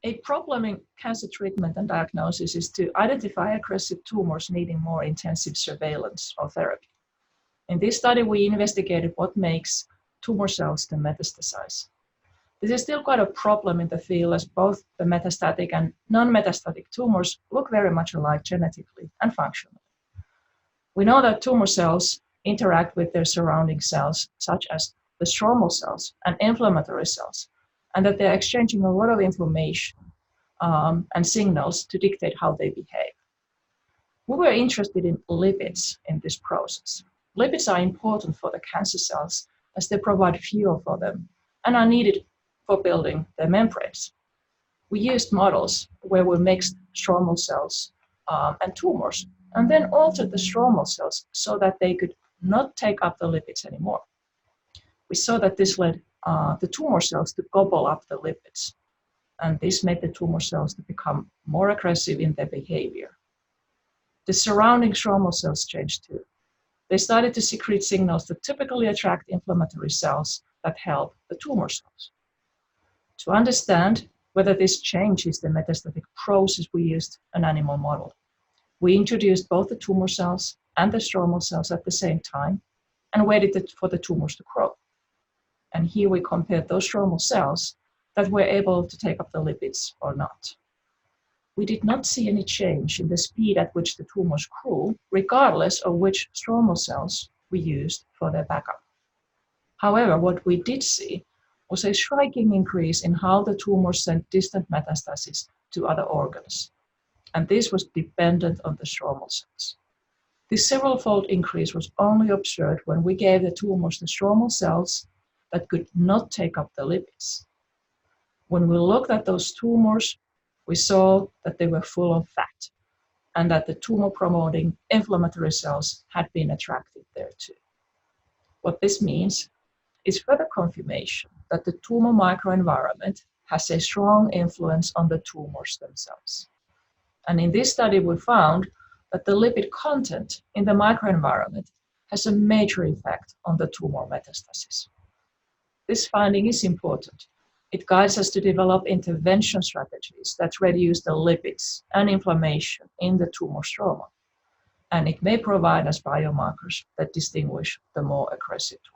A problem in cancer treatment and diagnosis is to identify aggressive tumors needing more intensive surveillance or therapy. In this study, we investigated what makes tumor cells to metastasize. This is still quite a problem in the field, as both the metastatic and non-metastatic tumors look very much alike genetically and functionally. We know that tumor cells interact with their surrounding cells, such as the stromal cells and inflammatory cells, and that they're exchanging a lot of information and signals to dictate how they behave. We were interested in lipids in this process. Lipids are important for the cancer cells as they provide fuel for them and are needed for building their membranes. We used models where we mixed stromal cells and tumors, and then altered the stromal cells so that they could not take up the lipids anymore. We saw that this led the tumor cells to gobble up the lipids, and this made the tumor cells to become more aggressive in their behavior. The surrounding stromal cells changed too. They started to secrete signals that typically attract inflammatory cells that help the tumor cells. To understand whether this changes the metastatic process, we used an animal model. We introduced both the tumor cells and the stromal cells at the same time and waited for the tumors to grow. And here we compared those stromal cells that were able to take up the lipids or not. We did not see any change in the speed at which the tumors grew, regardless of which stromal cells we used for their backup. However, what we did see was a striking increase in how the tumors sent distant metastases to other organs, and this was dependent on the stromal cells. This several-fold increase was only observed when we gave the tumors the stromal cells that could not take up the lipids. When we looked at those tumors, we saw that they were full of fat and that the tumor-promoting inflammatory cells had been attracted there too. What this means is further confirmation that the tumor microenvironment has a strong influence on the tumors themselves. And in this study, we found that the lipid content in the microenvironment has a major effect on the tumor metastasis. This finding is important. It guides us to develop intervention strategies that reduce the lipids and inflammation in the tumor stroma. And it may provide us biomarkers that distinguish the more aggressive tumors.